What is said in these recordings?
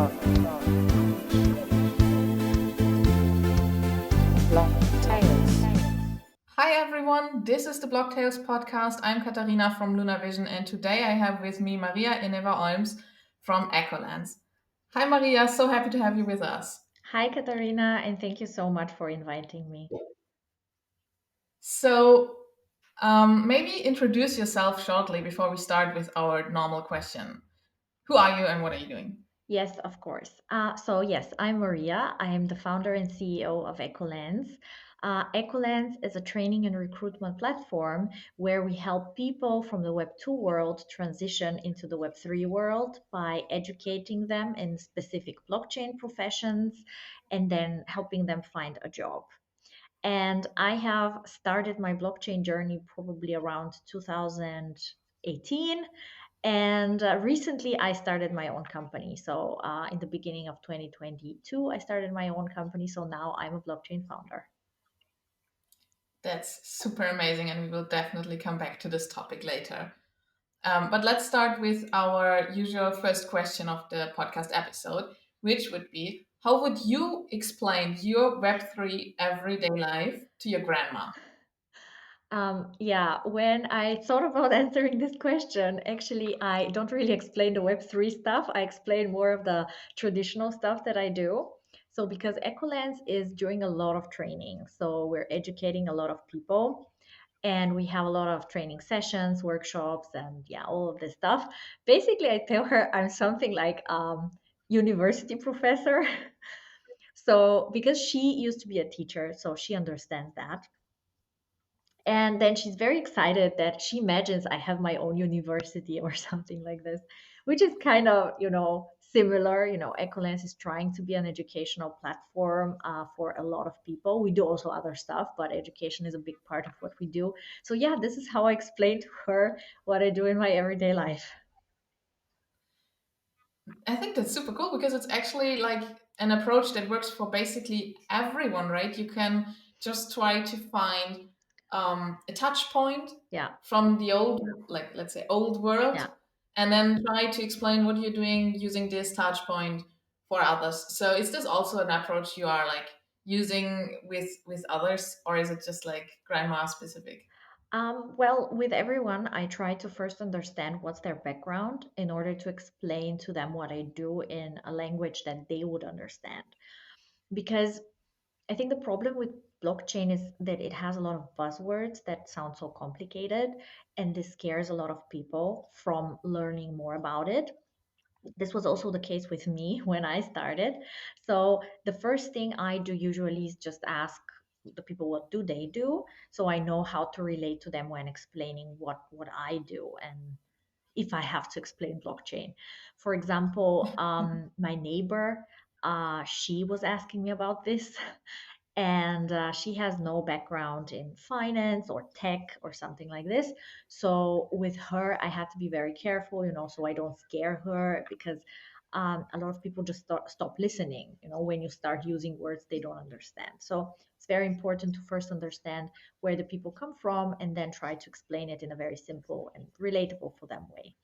BLOCKTALES. Hi everyone, this is the BLOCKTALES podcast. I'm Katharina from Luna Vision, and today I have with me Maria Ineva Olms from Ecolens. Hi Maria, so happy to have you with us. Hi, Katharina, and thank you so much for inviting me. So, maybe introduce yourself shortly before we start with our normal question. Who are you and what are you doing? Yes, of course. So, I'm Maria. I am the founder and CEO of Ecolens. Ecolens is a training and recruitment platform where we help people from the Web 2 world transition into the Web 3 world by educating them in specific blockchain professions and then helping them find a job. And I have started my blockchain journey probably around 2018. And recently I started my own company. So in the beginning of 2022, I started my own company. So now I'm a blockchain founder. That's super amazing, and we will definitely come back to this topic later. But let's start with our usual first question of the podcast episode, which would be, how would you explain your Web3 everyday life to your grandma? Yeah, when I thought about answering this question, actually, I don't really explain the Web3 stuff. I explain more of the traditional stuff that I do. So, because Ecolens is doing a lot of training, so we're educating a lot of people, and we have a lot of training sessions, workshops, and yeah, all of this stuff. Basically, I tell her I'm something like university professor. So, because she used to be a teacher, so she understands that. And then she's very excited that she imagines I have my own university or something like this, which is kind of, similar. Ecolens is trying to be an educational platform for a lot of people. We do also other stuff, but education is a big part of what we do. So, yeah, this is how I explain to her what I do in my everyday life. I think that's super cool because it's actually like an approach that works for basically everyone, right? You can just try to find a touch point Yeah, from the old, like let's say, old world, yeah. and then try to explain what you're doing using this touch point for others. So is this also an approach you are like using with others, or is it just like grandma specific? Well, with everyone, I try to first understand what's their background in order to explain to them what I do in a language that they would understand. Because I think the problem with blockchain is that it has a lot of buzzwords that sound so complicated, and this scares a lot of people from learning more about it. This was also the case with me when I started. So the first thing I do usually is just ask the people what do they do, so I know how to relate to them when explaining what I do and if I have to explain blockchain. For example, my neighbor, she was asking me about this, and she has no background in finance or tech or something like this. So with her, I had to be very careful, so I don't scare her because a lot of people just stop listening, when you start using words they don't understand. So it's very important to first understand where the people come from and then try to explain it in a very simple and relatable for them way.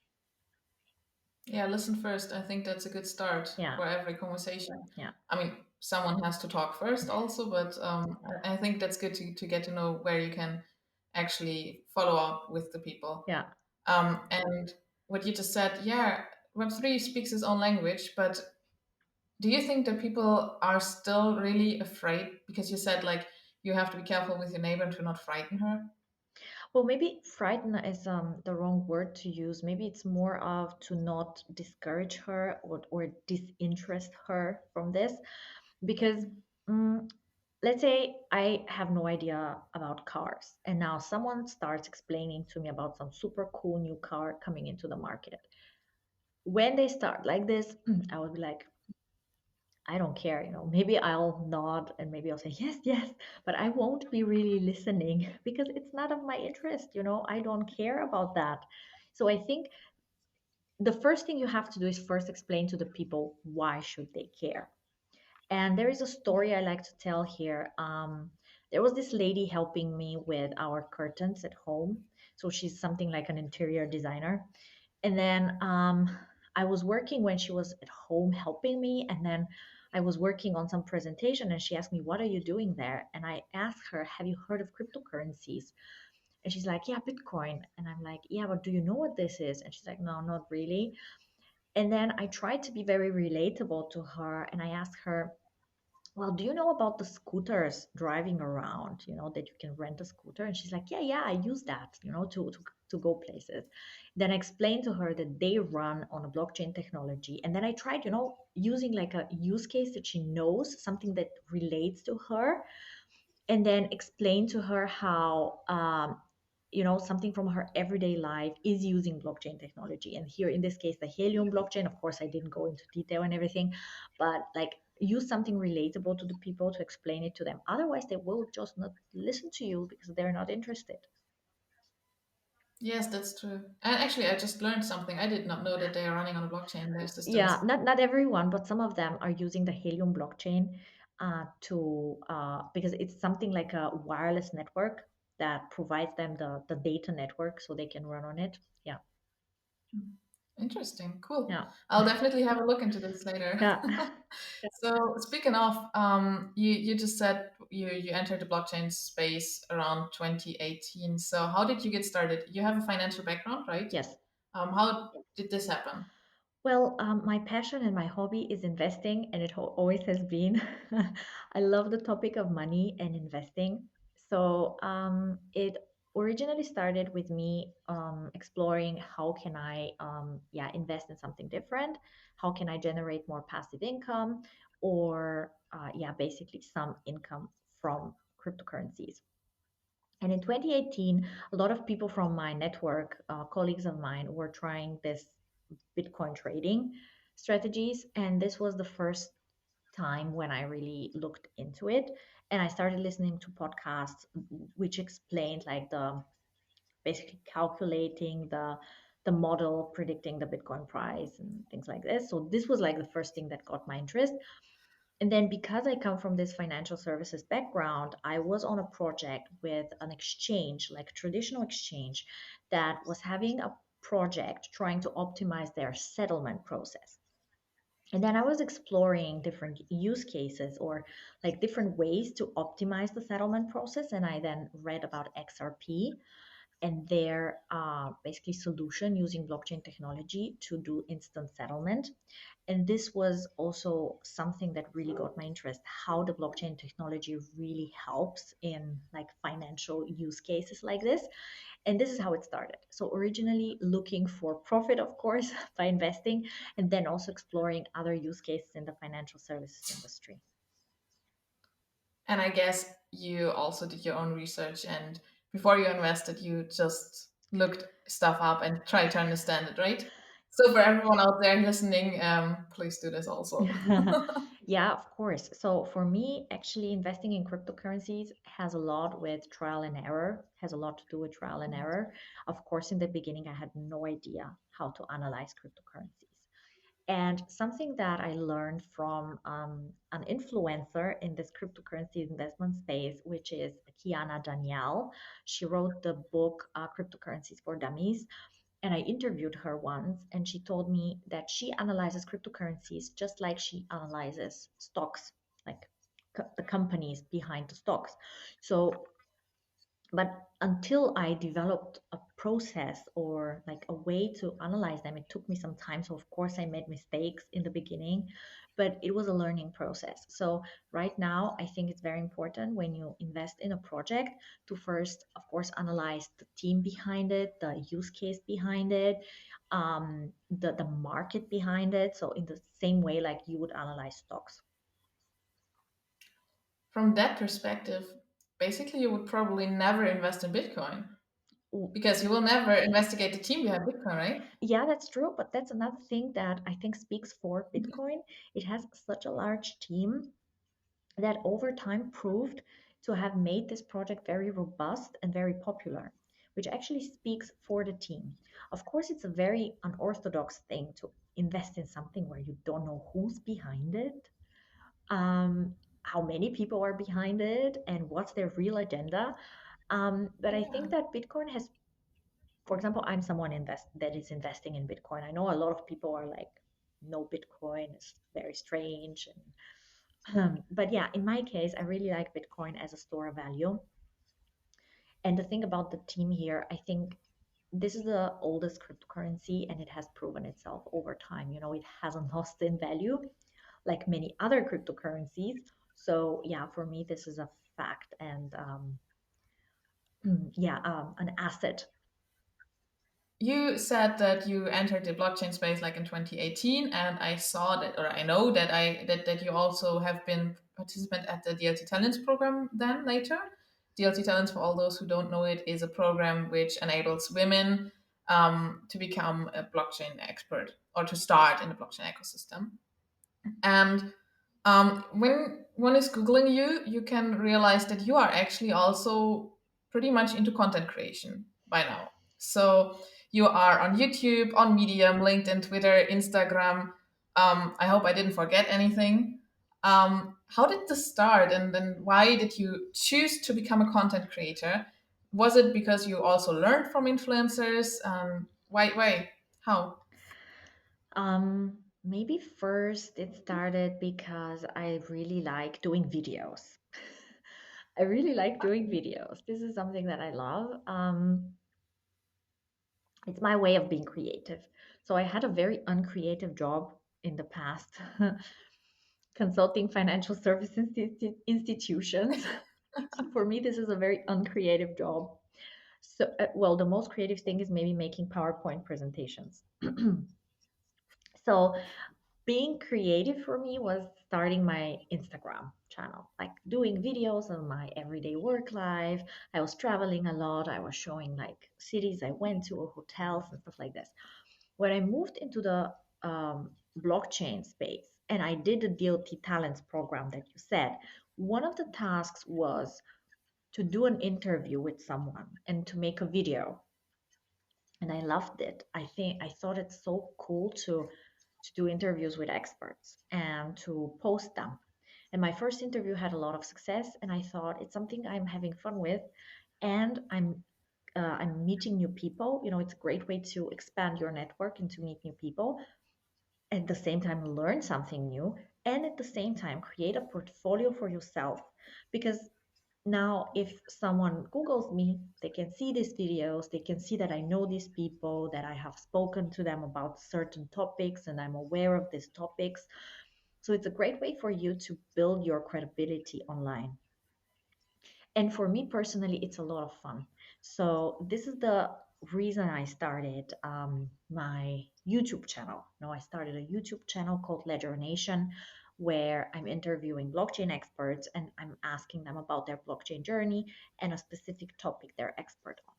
Yeah, listen first. I think that's a good start Yeah, for every conversation. yeah, I mean, someone has to talk first also, but I think that's good to get to know where you can actually follow up with the people. yeah. And what you just said, yeah, Web3 speaks its own language, but do you think that people are still really afraid? Because you said like you have to be careful with your neighbor to not frighten her. Well, maybe frighten is the wrong word to use. Maybe it's more of to not discourage her or disinterest her from this. Because mm, let's say I have no idea about cars, and now someone starts explaining to me about some super cool new car coming into the market. When they start like this, I would be like, I don't care, maybe I'll nod and maybe I'll say, yes, yes, but I won't be really listening because it's not of my interest, I don't care about that. So I think the first thing you have to do is first explain to the people why should they care. And there is a story I like to tell here. There was this lady helping me with our curtains at home. So she's something like an interior designer. And then I was working when she was at home helping me, and then I was working on some presentation, and she asked me, "What are you doing there?" And I asked her, "Have you heard of cryptocurrencies?" And she's like, "Yeah, Bitcoin." And I'm like, "Yeah, but do you know what this is?" And she's like, "No, not really." And then I tried to be very relatable to her, and I asked her, "Well, do you know about the scooters driving around, that you can rent a scooter?" And she's like, "Yeah, yeah, I use that, to go places." Then I explained to her that they run on a blockchain technology. And then I tried, using like a use case that she knows, something that relates to her, and then explain to her how something from her everyday life is using blockchain technology. And here in this case, the Helium blockchain. Of course, I didn't go into detail and everything, but like, use something relatable to the people to explain it to them. Otherwise, they will just not listen to you because they're not interested. Yes, that's true. And actually, I just learned something. I did not know that they are running on a blockchain, their Yeah, systems. not everyone, but some of them are using the Helium blockchain, to because it's something like a wireless network that provides them the data network so they can run on it. Yeah, Interesting. Cool. yeah, I'll definitely have a look into this later. yeah. So speaking of, you just said you entered the blockchain space around 2018. So how did you get started? You have a financial background, right? Yes. How did this happen? Well, my passion and my hobby is investing, and it always has been. I love the topic of money and investing. So it originally started with me exploring how can I, yeah, invest in something different. How can I generate more passive income, or yeah, basically some income from cryptocurrencies. And in 2018, a lot of people from my network, colleagues of mine, were trying this Bitcoin trading strategies. And this was the first time when I really looked into it. And I started listening to podcasts which explained like the basically calculating the model, predicting the Bitcoin price and things like this. So this was like the first thing that got my interest. And then because I come from this financial services background, I was on a project with an exchange, like a traditional exchange, that was having a project trying to optimize their settlement process. And then I was exploring different use cases, or like different ways to optimize the settlement process. And I then read about XRP and their basically solution using blockchain technology to do instant settlement. And this was also something that really got my interest, how the blockchain technology really helps in like financial use cases like this. And this is how it started. So originally looking for profit, of course, by investing, and then also exploring other use cases in the financial services industry. And I guess you also did your own research, and before you invested, you just looked stuff up and tried to understand it, right? So for everyone out there listening, please do this also. Yeah, of course. So for me, actually investing in cryptocurrencies has a lot with trial and error, has a lot to do with trial and error. Of course, in the beginning, I had no idea how to analyze cryptocurrencies. And something that I learned from an influencer in this cryptocurrency investment space, which is Kiana Danielle. She wrote the book Cryptocurrencies for Dummies. And I interviewed her once, and she told me that she analyzes cryptocurrencies just like she analyzes stocks, like the companies behind the stocks. So but until I developed a process or like a way to analyze them, it took me some time. So of course I made mistakes in the beginning, but it was a learning process. So right now I think it's very important when you invest in a project to first, of course, analyze the team behind it, the use case behind it, the market behind it. So in the same way like you would analyze stocks. From that perspective, basically, you would probably never invest in Bitcoin because you will never investigate the team behind Bitcoin, right? Yeah, that's true, but that's another thing that I think speaks for Bitcoin. It has such a large team that over time proved to have made this project very robust and very popular, which actually speaks for the team. Of course, it's a very unorthodox thing to invest in something where you don't know who's behind it, how many people are behind it, and what's their real agenda. But I think Yeah. that Bitcoin has For example, I'm someone that is investing in Bitcoin. I know a lot of people are like, no, Bitcoin is very strange. But yeah, in my case, I really like Bitcoin as a store of value. And the thing about the team here, I think this is the oldest cryptocurrency and it has proven itself over time. It hasn't lost in value like many other cryptocurrencies. So yeah, for me, this is a fact and yeah, an asset. You said that you entered the blockchain space like in 2018, and I saw that, or I know that that you also have been participant at the DLT Talents program. Then later, DLT Talents, for all those who don't know it, is a program which enables women to become a blockchain expert or to start in the blockchain ecosystem. And when one is Googling you, you can realize that you are actually also pretty much into content creation by now. So you are on YouTube, on Medium, LinkedIn, Twitter, Instagram. I hope I didn't forget anything. How did this start, and then why did you choose to become a content creator? Was it because you also learned from influencers? Why? Why? How? Maybe first it started because I really like doing videos. I really like doing videos. This is something that I love. It's my way of being creative. So I had a very uncreative job in the past, consulting financial services institutions. For me, this is a very uncreative job. So, well, the most creative thing is maybe making PowerPoint presentations. So being creative for me was starting my Instagram channel, like doing videos of my everyday work life. I was traveling a lot. I was showing like cities I went to or hotels and stuff like this. When I moved into the blockchain space and I did the DLT Talents program that you said, one of the tasks was to do an interview with someone and to make a video. And I loved it. I thought it's so cool to do interviews with experts and to post them. And my first interview had a lot of success, and I thought it's something I'm having fun with, and I'm meeting new people. It's a great way to expand your network and to meet new people. At the same time, learn something new, and at the same time, create a portfolio for yourself. Because now, if someone Googles me, they can see these videos, they can see that I know these people, that I have spoken to them about certain topics and I'm aware of these topics. So it's a great way for you to build your credibility online. And for me personally, it's a lot of fun. So this is the reason I started my YouTube channel. I started a YouTube channel called Ledger Nation, where I'm interviewing blockchain experts and I'm asking them about their blockchain journey and a specific topic they're expert on.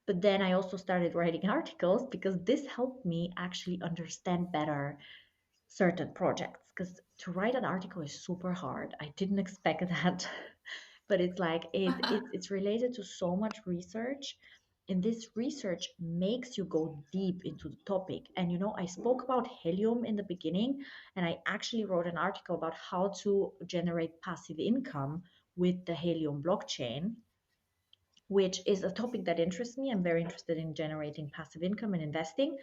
But then I also started writing articles because this helped me actually understand better certain projects. Because to write an article is super hard. I didn't expect that. But it's like it's related to so much research, and this research makes you go deep into the topic. And I spoke about helium in the beginning, and I actually wrote an article about how to generate passive income with the helium blockchain, which is a topic that interests me. I'm very interested in generating passive income and investing.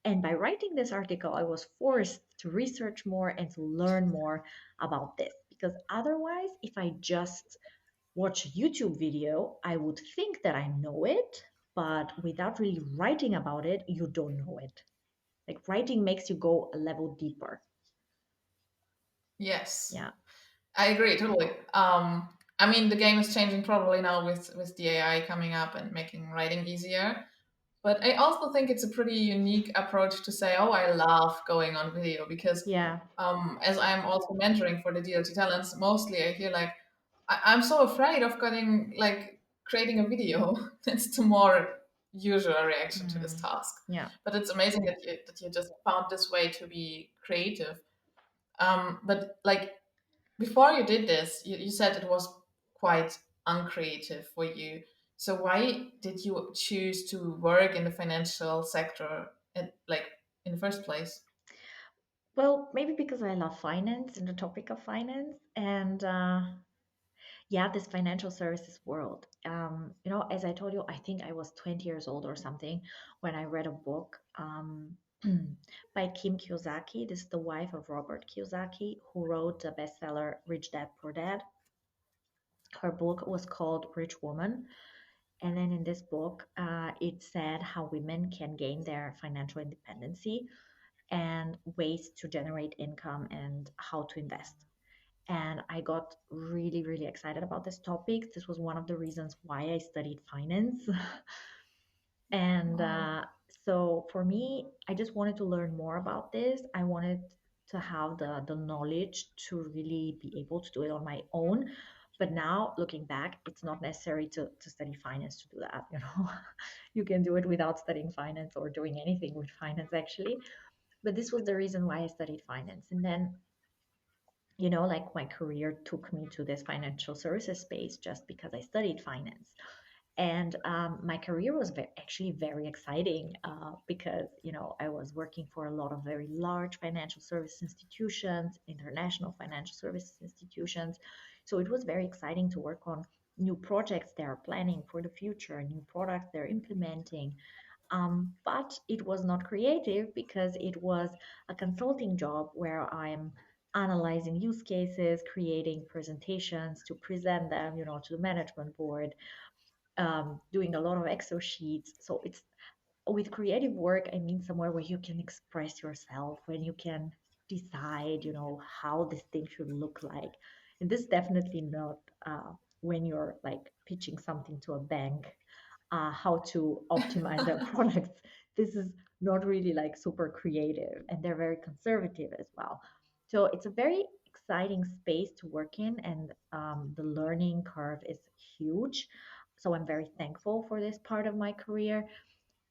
And by writing this article, I was forced to research more and to learn more about this, because otherwise, if I just watch a YouTube video, I would think that I know it, but without really writing about it, you don't know it. Like writing makes you go a level deeper. Yes. Yeah. I agree totally. I mean, the game is changing probably now with the AI coming up and making writing easier. But I also think it's a pretty unique approach to say, "Oh, I love going on video," because Yeah. as I'm also mentoring for the DLT talents, mostly I hear like, I'm so afraid of getting like creating a video." It's the more usual reaction to this Mm, task. yeah. But it's amazing that you just found this way to be creative. But like before you did this, you said it was quite uncreative for you. So why did you choose to work in the financial sector like in the first place? Well, maybe because I love finance and the topic of finance. And yeah, this financial services world. As I told you, I think I was 20 years old or something when I read a book by Kim Kiyosaki. This is the wife of Robert Kiyosaki, who wrote the bestseller Rich Dad Poor Dad. Her book was called Rich Woman. And then in this book, it said how women can gain their financial independency and ways to generate income and how to invest. And I got really, really excited about this topic. This was one of the reasons why I studied finance. And Wow. so for me, I just wanted to learn more about this. I wanted to have the knowledge to really be able to do it on my own. But now looking back, it's not necessary to study finance to do that. You can do it without studying finance or doing anything with finance actually. But this was the reason why I studied finance. And then like my career took me to this financial services space just because I studied finance. And my career was actually very exciting because, I was working for a lot of very large financial service institutions, international financial services institutions. So it was very exciting to work on new projects they are planning for the future, new products they're implementing. But it was not creative because it was a consulting job where I'm analyzing use cases, creating presentations to present them, to the management board, doing a lot of Excel sheets. So it's with creative work, I mean somewhere where you can express yourself, when you can decide, how this thing should look like. And this is definitely not when you're like pitching something to a bank, how to optimize their products. This is not really like super creative, and they're very conservative as well. So it's a very exciting space to work in, and the learning curve is huge. So I'm very thankful for this part of my career.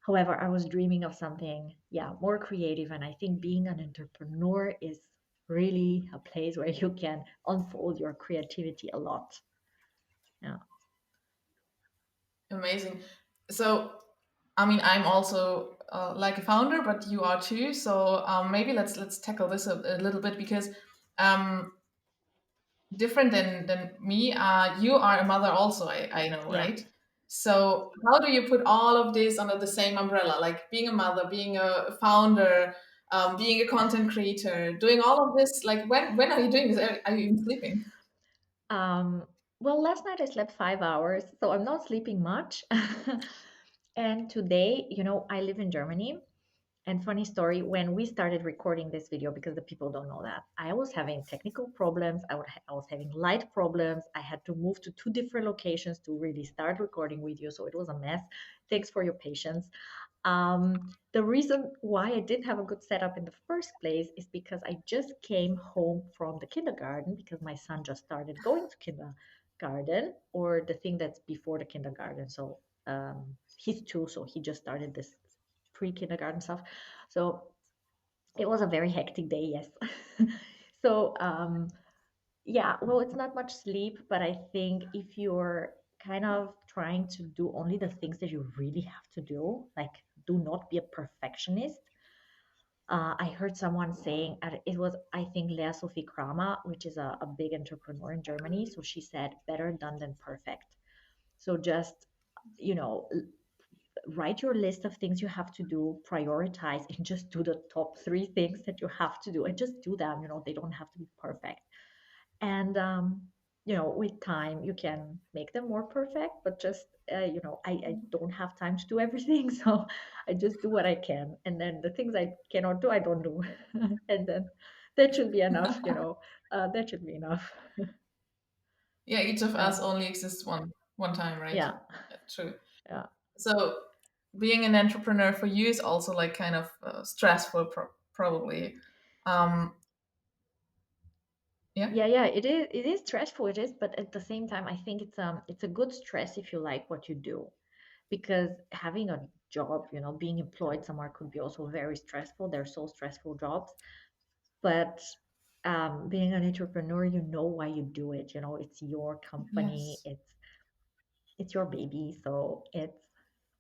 However, I was dreaming of something, yeah, more creative. And I think being an entrepreneur is really a place where you can unfold your creativity a lot. Yeah. Amazing. So, I mean, I'm also like a founder, but you are too. So maybe let's tackle this a little bit because um, different than me, you are a mother also. I know, Yeah. right? So how do you put all of this under the same umbrella? Like being a mother, being a founder, being a content creator, doing all of this. Like when are you doing this? Are you even sleeping? Um, well, last night I slept 5 hours, so I'm not sleeping much. And today, I live in Germany. And funny story, when we started recording this video, because the people don't know that, I was having technical problems. I was having light problems. I had to move to two different locations to really start recording with you. So it was a mess. Thanks for your patience. The reason why I didn't have a good setup in the first place is because I just came home from the kindergarten because my son just started going to kindergarten, or the thing that's before the kindergarten. So he's two, so he just started this pre-kindergarten stuff. So it was a very hectic day, yes. So yeah, well, it's not much sleep, but I think if you're kind of trying to do only the things that you really have to do, like do not be a perfectionist. I heard someone saying, it was, I think, Lea Sophie Kramer, which is a big entrepreneur in Germany. So she said, better done than perfect. So just, you know, write your list of things you have to do, prioritize, and just do the top three things that you have to do and just do them. They don't have to be perfect. And with time you can make them more perfect, but just I don't have time to do everything. So I just do what I can, and then the things I cannot do I don't do. And then that should be enough. That should be enough. Yeah, each of Yeah. us only exists one time, right? Yeah. True. Yeah. So being an entrepreneur for you is also like kind of stressful, probably. Um, yeah. Yeah, yeah, it is stressful, it is, but at the same time I think it's a good stress if you like what you do, because having a job, being employed somewhere could be also very stressful. They're so stressful jobs. But being an entrepreneur, you know why you do it. It's your company, Yes. it's your baby, so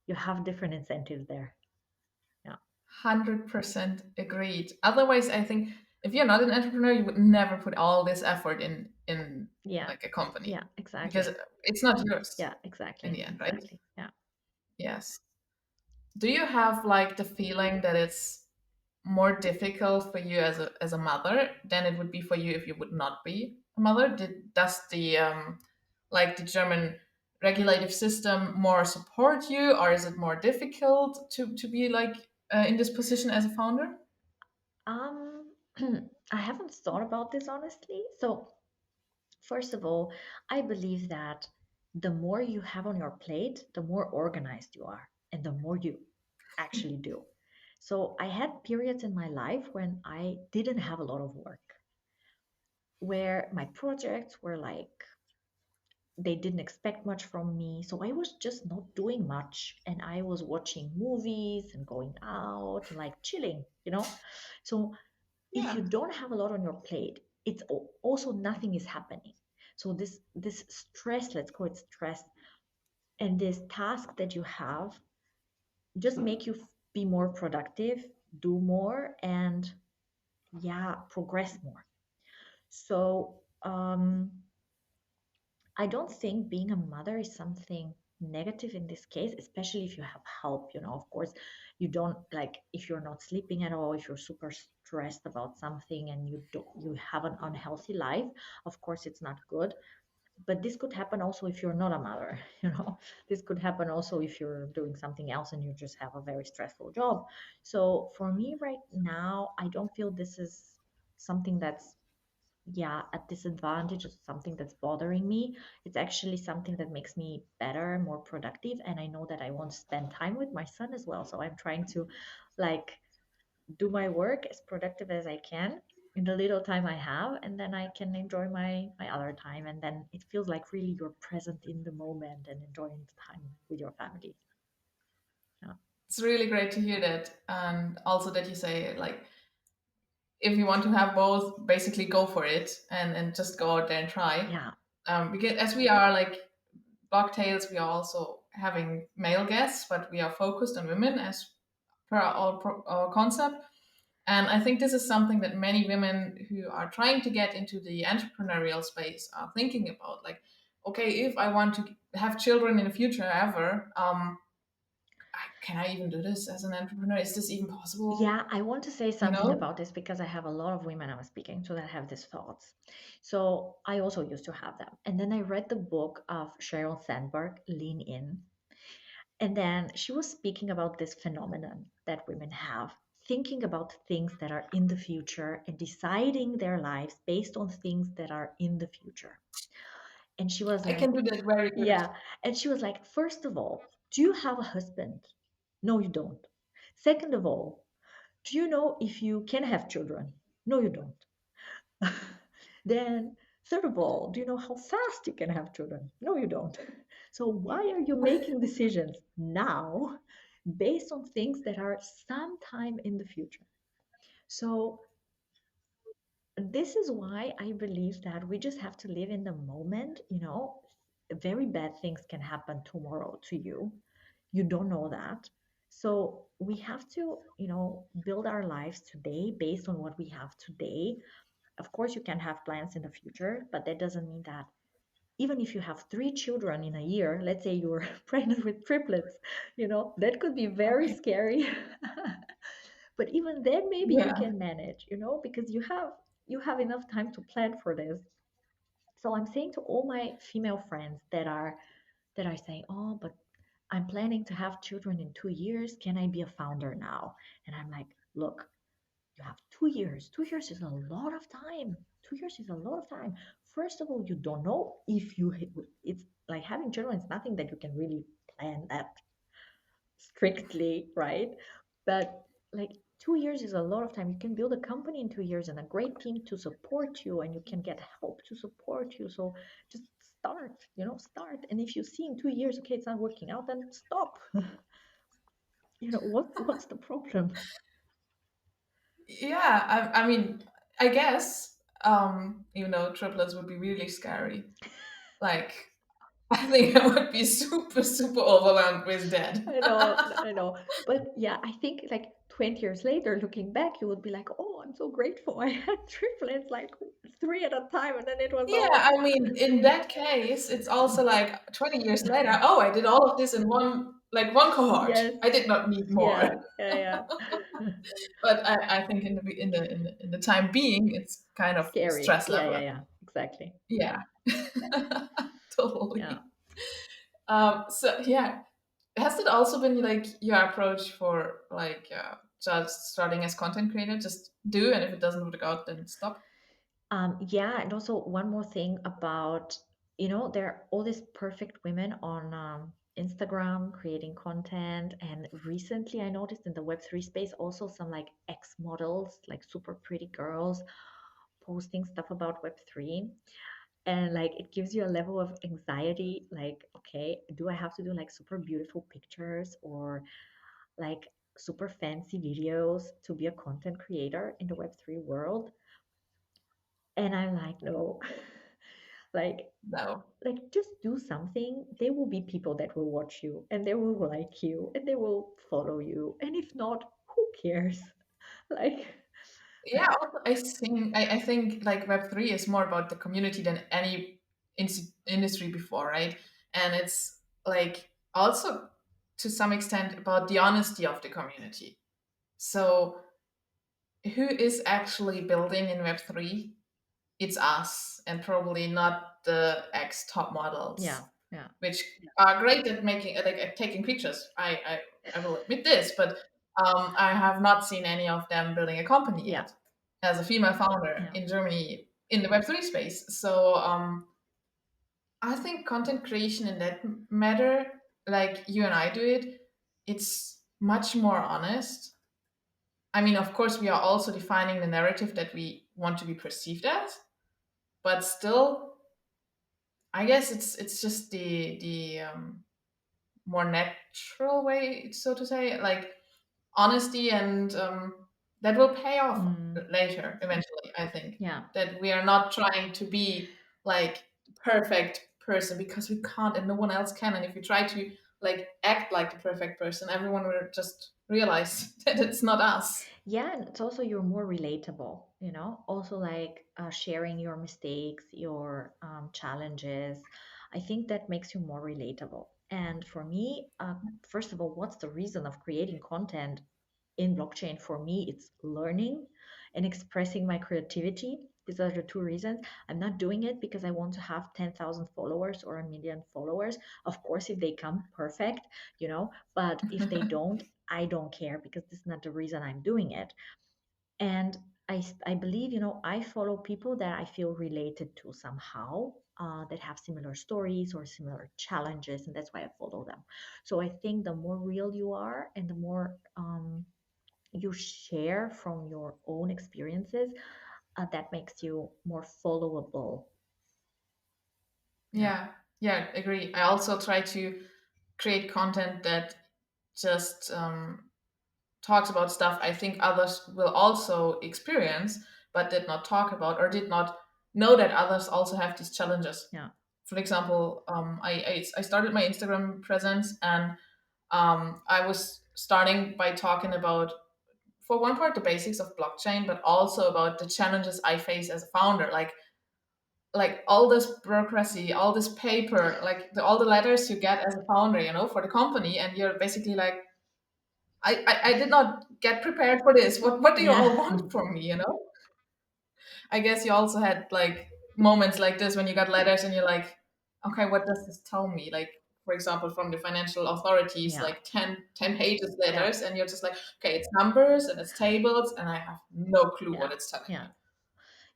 you have different incentives there. Yeah. 100% agreed. Otherwise, I think if you're not an entrepreneur, you would never put all this effort in Yeah. like a company Yeah, because exactly. it's not yours Yeah, in exactly. the end, right? Exactly. Yeah. Yes. Do you have like the feeling that it's more difficult for you as a mother than it would be for you if you would not be a mother? Does the like the German regulative system more support you, or is it more difficult to be like in this position as a founder? Um, I haven't thought about this honestly. So, first of all, I believe that the more you have on your plate, the more organized you are, and the more you actually do. So, I had periods in my life when I didn't have a lot of work, where my projects were like they didn't expect much from me. So I was just not doing much. And I was watching movies and going out and like chilling, you know? So if Yeah. you don't have a lot on your plate, it's also nothing is happening. So this stress, let's call it stress, and this task that you have just make you be more productive, do more, and yeah, progress more. So I don't think being a mother is something negative in this case, especially if you have help. Of course, you don't like if you're not sleeping at all, if you're super stressed about something and you have an unhealthy life, of course it's not good. But this could happen also if you're not a mother, This could happen also if you're doing something else and you just have a very stressful job. So for me right now, I don't feel this is something that's yeah, a disadvantage is something that's bothering me. It's actually something that makes me better, more productive, and I know that I want to spend time with my son as well. So I'm trying to like do my work as productive as I can in the little time I have, and then I can enjoy my other time, and then it feels like really you're present in the moment and enjoying the time with your family. Yeah. It's really great to hear that, and also that you say like if you want to have both, basically go for it and just go out there and try. Yeah. Because as we are like Blocktails, we are also having male guests, but we are focused on women as per our concept. And I think this is something that many women who are trying to get into the entrepreneurial space are thinking about. Like, okay, if I want to have children in the future ever, can I even do this as an entrepreneur? Is this even possible? Yeah, I want to say You something know? about this because I have a lot of women I'm speaking to that have these thoughts. So I also used to have them. And then I read the book of Sheryl Sandberg, Lean In. And then she was speaking about this phenomenon that women have, thinking about things that are in the future and deciding their lives based on things that are in the future. And she was I can like, do that very good. yeah. And she was like, first of all, do you have a husband? No, you don't. Second of all, do you know if you can have children? No, you don't. Then, third of all, do you know how fast you can have children? No, you don't. So, why are you making decisions now based on things that are sometime in the future? So, this is why I believe that we just have to live in the moment. Very bad things can happen tomorrow to you. You don't know that. So we have to, build our lives today based on what we have today. Of course, you can have plans in the future, but that doesn't mean that even if you have three children in a year, let's say you're pregnant with triplets, that could be very Okay. scary. But even then, maybe you Yeah. can manage, because you have enough time to plan for this. So I'm saying to all my female friends that are saying, "Oh, but I'm planning to have children in 2 years. Can I be a founder now?" And I'm like, "Look, you have 2 years. 2 years is a lot of time. 2 years is a lot of time. First of all, you don't know if it's like having children is nothing that you can really plan that strictly, right? But like 2 years is a lot of time. You can build a company in 2 years and a great team to support you, and you can get help to support you. So just start, start. And if you see in 2 years, okay, it's not working out, then stop. What's the problem? Yeah. I mean, I guess, triplets would be really scary. Like, I think I would be super, super overwhelmed with that. I know, I know. But yeah, I think like 20 years later, looking back, you would be like, oh, I'm so grateful. I had triplets, like three at a time, and then it was Yeah, all. I mean, in that case, it's also like 20 years later, oh, I did all of this in one cohort. Yes. I did not need more. Yeah. Yeah. Yeah. But I think in the time being, it's kind of Scary. stress Yeah. Yeah. level. Yeah. Exactly. Yeah, Yeah. Yeah. totally. So yeah, has it also been like your approach for like just starting as content creator? Just do, and if it doesn't work out, then stop. Yeah, and also one more thing about, there are all these perfect women on Instagram creating content. And recently I noticed in the Web3 space also some like ex models, like super pretty girls posting stuff about Web3. And like it gives you a level of anxiety, like, okay, do I have to do like super beautiful pictures or like super fancy videos to be a content creator in the Web3 world? And I'm like, no, like, No. just do something. There will be people that will watch you and they will like you and they will follow you. And if not, who cares? Like, Yeah, also, I think like Web3 is more about the community than any industry before, right? And it's like also to some extent about the honesty of the community. So who is actually building in Web3? It's us, and probably not the ex top models, yeah, yeah, which are great at making like at taking pictures. I will admit this, but I have not seen any of them building a company yeah, yet as a female founder yeah, in Germany in the Web3 space. So I think content creation in that matter, like you and I do it, it's much more honest. I mean, of course, we are also defining the narrative that we want to be perceived as, but still, I guess it's just the more natural way, so to say, like honesty, and that will pay off mm, later, eventually. I think yeah. that we are not trying to be like the perfect person because we can't, and no one else can. And if we try to like act like the perfect person, everyone will just realize that it's not us. Yeah, and it's also you're more relatable, also like sharing your mistakes, your challenges. I think that makes you more relatable. And for me, first of all, what's the reason of creating content in blockchain? For me, it's learning and expressing my creativity. These are the two reasons. I'm not doing it because I want to have 10,000 followers or a million followers. Of course, if they come, perfect, but if they don't, I don't care because this is not the reason I'm doing it. And I believe, I follow people that I feel related to somehow, that have similar stories or similar challenges, and that's why I follow them. So I think the more real you are and the more you share from your own experiences, that makes you more followable. Yeah, Yeah, yeah, agree. I also try to create content that just talks about stuff I think others will also experience, but did not talk about or did not know that others also have these challenges. yeah, For example, I started my Instagram presence, and I was starting by talking about, for one part, the basics of blockchain, but also about the challenges I face as a founder, like all this bureaucracy, all this paper, like all the letters you get as a founder, for the company, and you're basically like, I did not get prepared for this. What do you yeah, all want from me? I guess you also had like moments like this when you got letters and you're like, okay, what does this tell me? Like, for example, from the financial authorities, yeah, like ten pages yeah, letters, and you're just like, okay, it's numbers and it's tables, and I have no clue yeah, what it's telling yeah, me.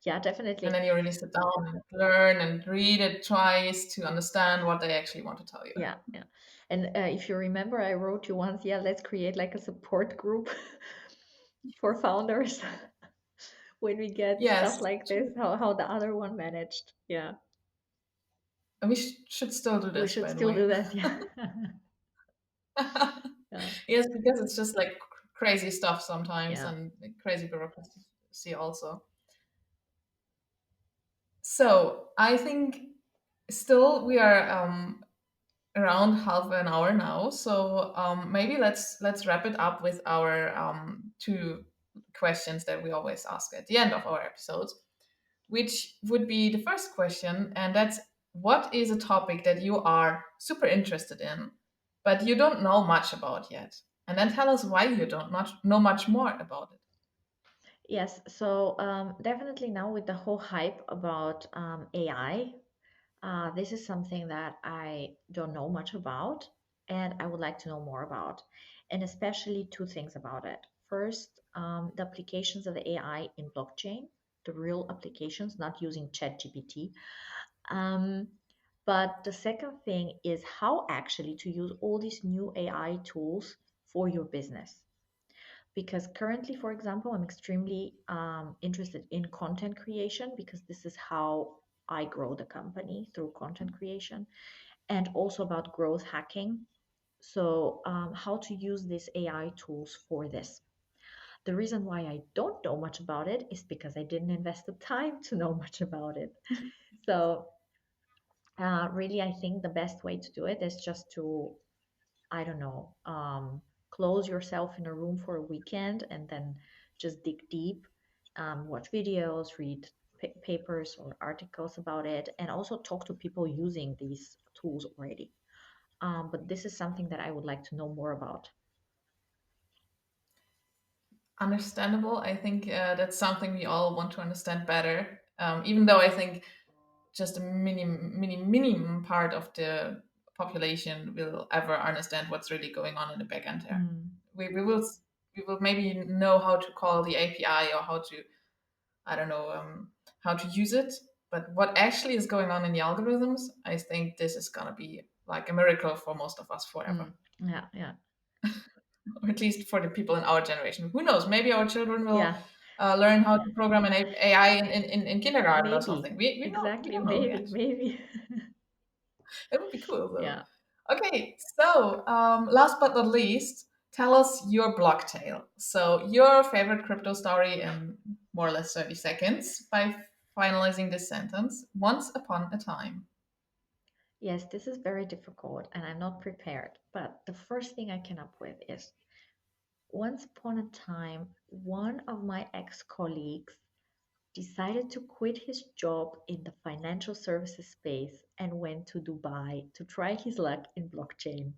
yeah, And definitely. then you really sit down and learn and read it twice to understand what they actually want to tell you. Yeah, yeah. And if you remember, I wrote you once, yeah, let's create like a support group for founders when we get stuff Yes, like this, true. how the other one managed. Yeah, And we should still do we this, should by the still way. do that. Yeah, yeah, Yes, because it's just like crazy stuff sometimes, yeah, and like, crazy bureaucracy also. So I think still we are around half an hour now. So maybe let's wrap it up with our two questions that we always ask at the end of our episodes, which would be the first question, and that's what is a topic that you are super interested in, but you don't know much about yet? And then tell us why you don't not know much more about it. Yes, so definitely now with the whole hype about AI, this is something that I don't know much about and I would like to know more about, and especially two things about it. First, the applications of the AI in blockchain, the real applications, not using ChatGPT. Um, but the second thing is how actually to use all these new AI tools for your business. Because currently, for example, I'm extremely interested in content creation because this is how I grow the company through content creation, and also about growth hacking. So, how to use these AI tools for this. The reason why I don't know much about it is because I didn't invest the time to know much about it. So, really, I think the best way to do it is just to, I don't know, close yourself in a room for a weekend and then just dig deep, watch videos, read papers or articles about it, and also talk to people using these tools already. But this is something that I would like to know more about. Understandable. I think that's something we all want to understand better. Even though I think just a minimum part of the population will ever understand what's really going on in the back end there. Mm, We will maybe know how to call the API or how to, I don't know, how to use it. But what actually is going on in the algorithms, I think this is gonna be like a miracle for most of us forever, yeah, yeah, or at least for the people in our generation. Who knows? Maybe our children will yeah. learn how to program an AI in kindergarten or something. Maybe We exactly, don't know maybe, yet. maybe. It would be cool though. Yeah. Okay, so last but not least, tell us your block tale. So your favorite crypto story in more or less 30 seconds by finalizing this sentence. Once upon a time. Yes, this is very difficult and I'm not prepared. But the first thing I came up with is once upon a time, one of my ex colleagues decided to quit his job in the financial services space and went to Dubai to try his luck in blockchain.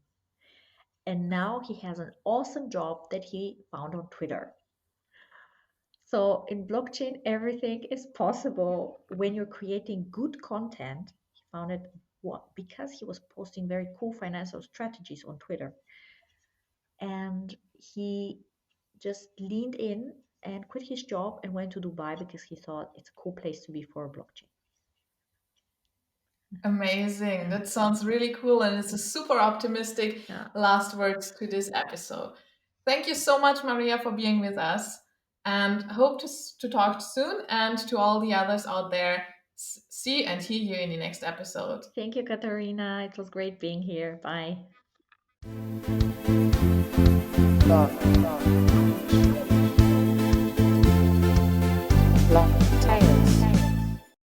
And now he has an awesome job that he found on Twitter. So in blockchain, everything is possible when you're creating good content. He found it what because he was posting very cool financial strategies on Twitter. And he just leaned in and quit his job and went to Dubai because he thought it's a cool place to be for a blockchain. Amazing. Yeah, That sounds really cool. And it's a super optimistic yeah. last words to this episode. Thank you so much, Maria, for being with us. And hope to talk soon. And to all the others out there, see and hear you in the next episode. Thank you, Katharina. It was great being here. Bye.